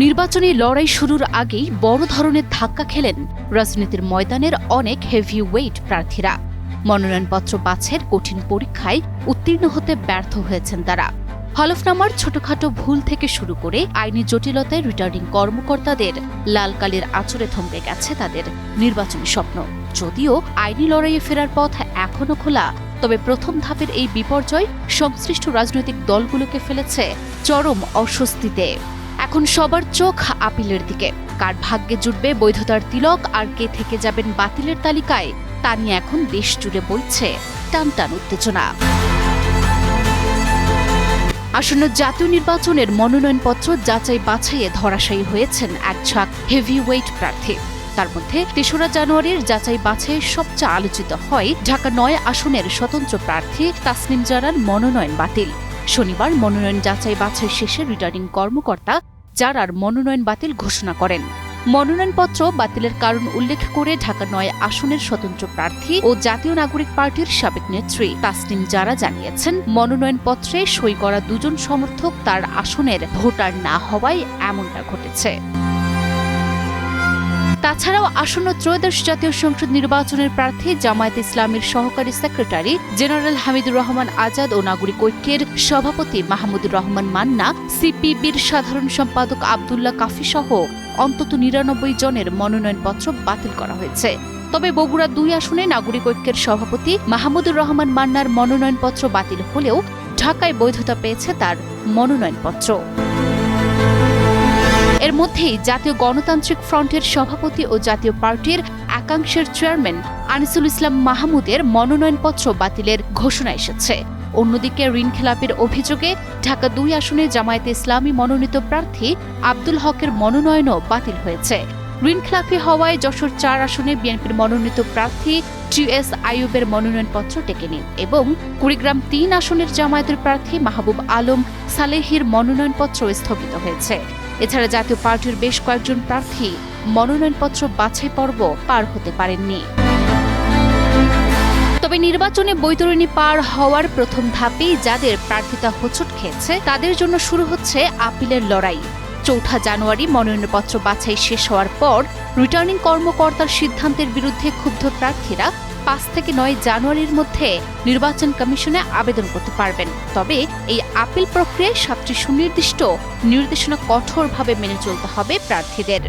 নির্বাচনী লড়াই শুরুর আগেই বড় ধরনের ধাক্কা খেলেন রাজনীতির ময়দানের অনেক হেভিওয়েট প্রার্থীরা। মনোনয়নপত্র বাছাইয়ের কঠিন পরীক্ষায় উত্তীর্ণ হতে ব্যর্থ হয়েছেন তারা। হলফনামার ছোটখাটো ভুল থেকে শুরু করে আইনি জটিলতায় রিটার্নিং কর্মকর্তাদের লাল কালির আঁচড়ে থমকে গেছে তাদের নির্বাচনী স্বপ্ন। যদিও আইনি লড়াইয়ে ফেরার পথ এখনো খোলা, তবে প্রথম ধাপের এই বিপর্যয় সংশ্লিষ্ট রাজনৈতিক দলগুলোকে ফেলেছে চরম অস্বস্তিতে। এখন সবার চোখ আপিলের দিকে। কার ভাগ্যে জুটবে বৈধতার তিলক, আর কে থেকে যাবেন বাতিলের তালিকায়, তা নিয়ে এখন দেশ জুড়ে বইছে টানটান উত্তেজনা। আসন্ন জাতীয় নির্বাচনের মনোনয়নপত্র যাচাই বাছাইয়ে ধরাশায়ী হয়েছেন এক ঝাঁক হেভিওয়েট প্রার্থী। তার মধ্যে ৩রা জানুয়ারির যাচাই বাছাইয়ে সবচেয়ে আলোচিত হয় ঢাকা ৯ আসনের স্বতন্ত্র প্রার্থী তাসনিম জারার মনোনয়ন বাতিল। শনিবার মনোনয়ন যাচাই বাছাই শেষে রিটার্নিং কর্মকর্তা জারার মনোনয়ন বাতিল ঘোষণা করেন। মনোনয়নপত্র বাতিলের কারণ উল্লেখ করে ঢাকা ৯ আসনের স্বতন্ত্র প্রার্থী ও জাতীয় নাগরিক পার্টির সাবেক নেত্রী তাসনিম জারা জানিয়েছেন, মনোনয়নপত্রে সই করা দুজন সমর্থক তার আসনের ভোটার না হওয়ায় এমনটা ঘটেছে। তাছাড়াও আসন্ন ত্রয়োদশ জাতীয় সংসদ নির্বাচনের প্রার্থী জামায়াত ইসলামীর সহকারী সেক্রেটারি জেনারেল হামিদুর রহমান আজাদ ও নাগরিক ঐক্যের সভাপতি মাহমুদুর রহমান মান্না, সিপিবির সাধারণ সম্পাদক আব্দুল্লাহ কাফি সহ অন্তত ৯৯ জনের মনোনয়নপত্র বাতিল করা হয়েছে। তবে বগুড়া ২ আসনে নাগরিক ঐক্যের সভাপতি মাহমুদুর রহমান মান্নার মনোনয়নপত্র বাতিল হলেও ঢাকায় বৈধতা পেয়েছে তার মনোনয়নপত্র। এর মধ্যেই জাতীয় গণতান্ত্রিক ফ্রন্টের সভাপতি ও জাতীয় পার্টির একাংশের চেয়ারম্যান আনিসুল ইসলাম মাহমুদের মনোনয়নপত্র বাতিলের ঘোষণা এসেছে। অন্যদিকে ঋণ খেলাপের অভিযোগে ঢাকা ২ আসনে জামায়াতে ইসলামী মনোনীত প্রার্থী আব্দুল হকের মনোনয়নও বাতিল হয়েছে। ঋণ খেলাপি হওয়ায় যশোর ৪ আসনে বিএনপির মনোনীত প্রার্থী টিএস আইয়ুবের মনোনয়নপত্র টেকেনি এবং কুড়িগ্রাম ৩ আসনের জামায়াতের প্রার্থী মাহবুব আলম সালেহির মনোনয়নপত্র স্থগিত হয়েছে। এছাড়া জাতীয় পার্টির বেশ কয়েকজন প্রার্থী মনোনয়নপত্র বাছাই পর্ব পার হতে পারেননি। তবে নির্বাচনে বৈতরণী পার হওয়ার প্রথম ধাপেই যাদের প্রার্থিতা হোঁচট খেয়েছে তাদের জন্য শুরু হচ্ছে আপিলের লড়াই। ৪ জানুয়ারি মনোনয়নপত্র বাছাই শেষ হওয়ার পর রিটার্নিং কর্মকর্তার সিদ্ধান্তের বিরুদ্ধে ক্ষুব্ধ প্রার্থীরা ৫ থেকে ৯ জানুয়ারির মধ্যে নির্বাচন কমিশনে আবেদন করতে পারবেন। তবে এই আপিল প্রক্রিয়ায় ৭টি সুনির্দিষ্ট নির্দেশনা কঠোরভাবে মেনে চলতে হবে প্রার্থীদের।